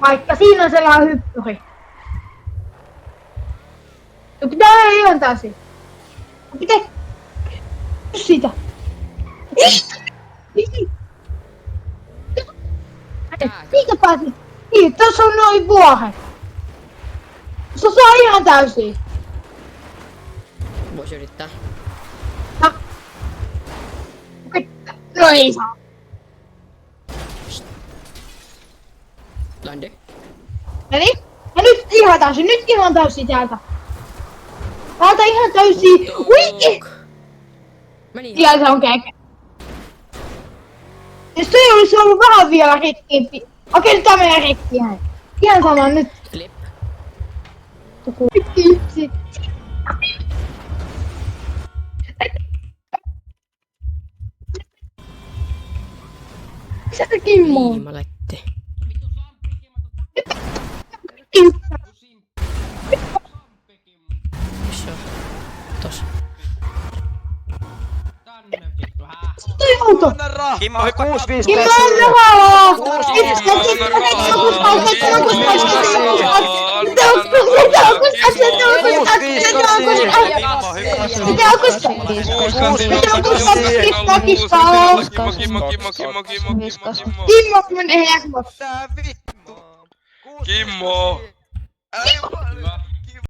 paikka. Siinä on sellainen hyppyri. No pitää ihan täysin. Pitää... Sitä. Siitä pääsit. Niin, tässä on noin vuoret. Se saa ihan täysin. Vois yrittää. No. Okei. No ei saa. Lande. Noniin. Ja nyt ihan täysin täältä. Täältä ihan täysin. Ui! Meni. Siellä se on keke. Jos se olisi ollut vähän vielä rikki. Okei, nyt tää menee rikki ihan. Ihan sama nyt. Flip. Yksi. Sieltä Kimmo. Viimalette. Missä on? Tos. Toi auto. Kimmo hyppä 65 Kimmo pessi. on rahaa. Kimmo menee Xbox. Tää vittu. Kimmo! Kimmo!